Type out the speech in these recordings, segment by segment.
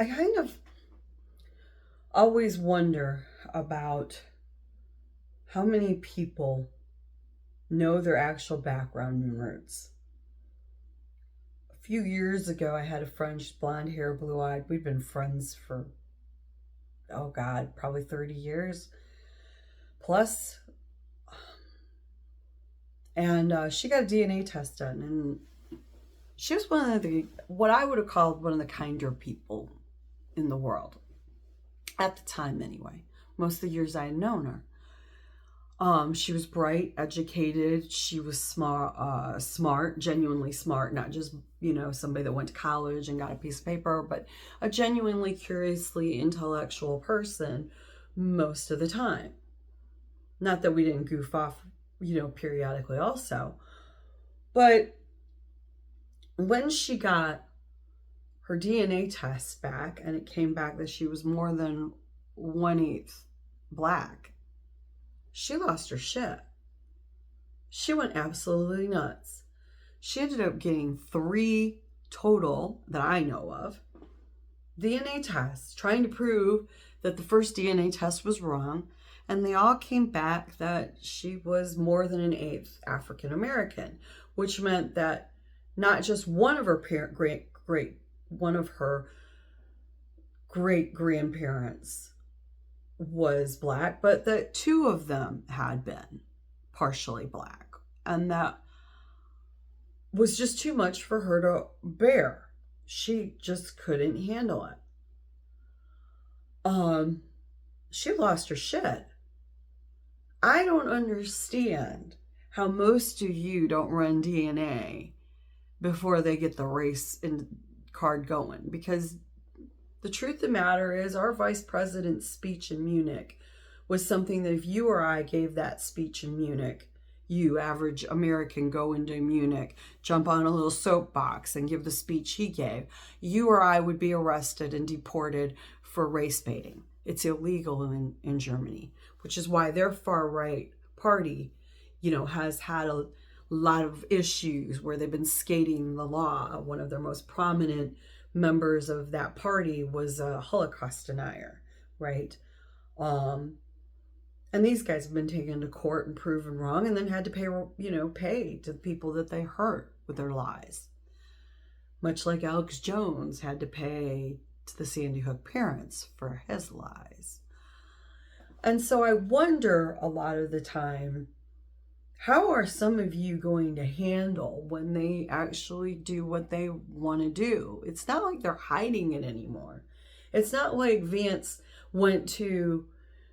I kind of always wonder about how many people know their actual background and roots. A few years ago, I had a friend, she's blonde hair, blue eyed. We'd been friends for, oh God, probably 30 years plus. And she got a DNA test done. And she was one of the, what I would have called one of the kinder people in the world. At the time, anyway. Most of the years I had known her. She was bright, educated. She was smart, genuinely smart, not just, somebody that went to college and got a piece of paper, but a genuinely curiously intellectual person most of the time. Not that we didn't goof off, periodically also. But when she got her DNA test back and it came back that she was more than 1/8 black, she lost her shit. She went absolutely nuts. She ended up getting 3 total, that I know of, DNA tests, trying to prove that the first DNA test was wrong, and they all came back that she was more than 1/8 African American, which meant that not just one of her great grandparents was black, but that 2 of them had been partially black. And that was just too much for her to bear. She just couldn't handle it. She lost her shit. I don't understand how most of you don't run DNA before they get the race card going, because the truth of the matter is our vice president's speech in Munich was something that if you or I gave that speech in Munich, you average American go into Munich, jump on a little soapbox and give the speech he gave, you or I would be arrested and deported for race baiting. It's illegal in Germany, which is why their far right party, has had a lot of issues where they've been skating the law. One of their most prominent members of that party was a Holocaust denier, right? And these guys have been taken to court and proven wrong, and then had to pay to the people that they hurt with their lies. Much like Alex Jones had to pay to the Sandy Hook parents for his lies. And so I wonder a lot of the time, how are some of you going to handle when they actually do what they want to do? It's not like they're hiding it anymore. It's not like Vance went to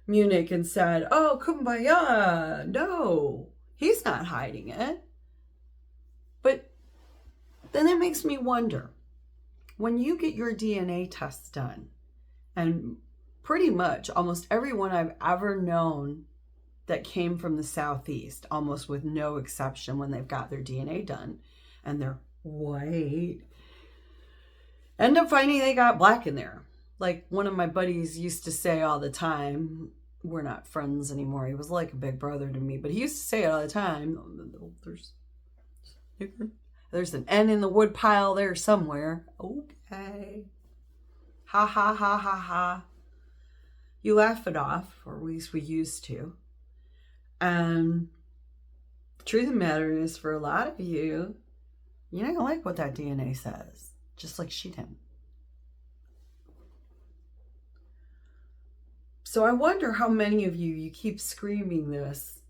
Munich and said, "Oh, kumbaya." No, he's not hiding it. But then it makes me wonder, when you get your DNA tests done, and pretty much almost everyone I've ever known that came from the Southeast, almost with no exception, when they've got their DNA done and they're white, end up finding they got black in there. Like one of my buddies used to say all the time, we're not friends anymore, he was like a big brother to me, but he used to say it all the time, there's an N in the wood pile there somewhere. Okay. Ha ha ha ha ha. You laugh it off, or at least we used to. And the truth of the matter is, for a lot of you, you don't like what that DNA says, just like she didn't. So I wonder how many of you keep screaming this.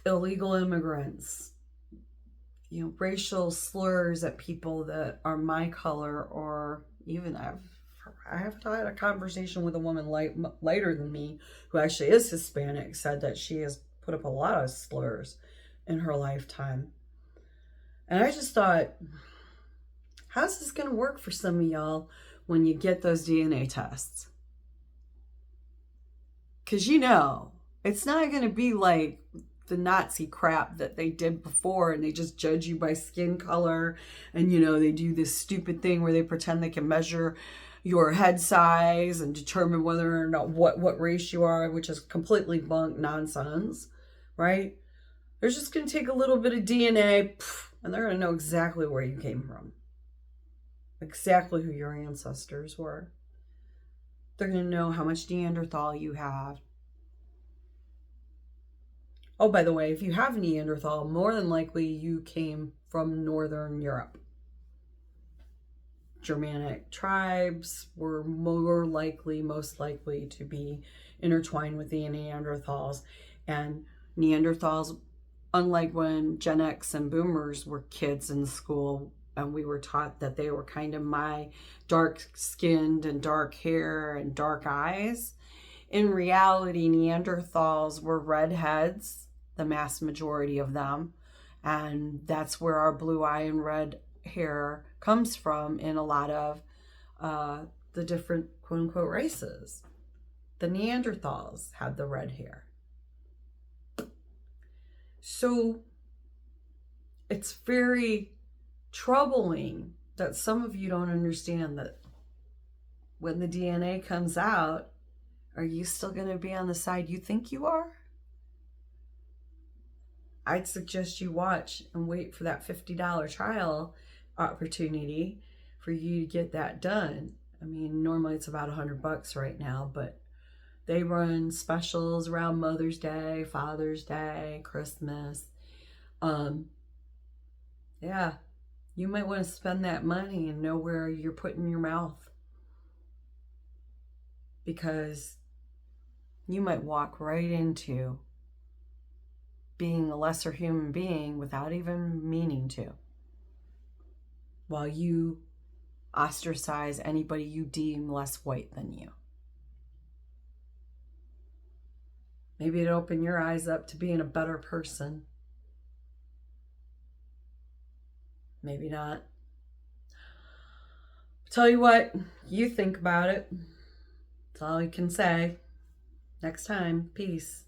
Illegal immigrants, racial slurs at people that are my color, or even I have had a conversation with a woman lighter than me who actually is Hispanic, said that she has put up a lot of slurs in her lifetime. And I just thought, how's this going to work for some of y'all when you get those DNA tests? Because it's not going to be like the Nazi crap that they did before, and they just judge you by skin color, and they do this stupid thing where they pretend they can measure your head size and determine whether or not what race you are, which is completely bunk nonsense, right? They're just going to take a little bit of DNA and they're going to know exactly where you came from. exactly who your ancestors were. They're going to know how much Neanderthal you have. Oh, by the way, if you have Neanderthal, more than likely you came from Northern Europe. Germanic tribes were most likely to be intertwined with the Neanderthals. And Neanderthals, unlike when Gen X and boomers were kids in school and we were taught that they were kind of my dark skinned and dark hair and dark eyes, in reality, Neanderthals were redheads, the mass majority of them. And that's where our blue eye and red hair comes from in a lot of the different quote unquote races. The Neanderthals had the red hair. So it's very troubling that some of you don't understand that when the DNA comes out, are you still going to be on the side you think you are? I'd suggest you watch and wait for that $50 trial opportunity for you to get that done. I mean, normally it's about $100 right now, but they run specials around Mother's Day, Father's Day, Christmas. Yeah, you might want to spend that money and know where you're putting your mouth, because you might walk right into being a lesser human being without even meaning to, while you ostracize anybody you deem less white than you. Maybe it'll open your eyes up to being a better person. Maybe not. Tell you what, you think about it. That's all I can say. Next time, peace.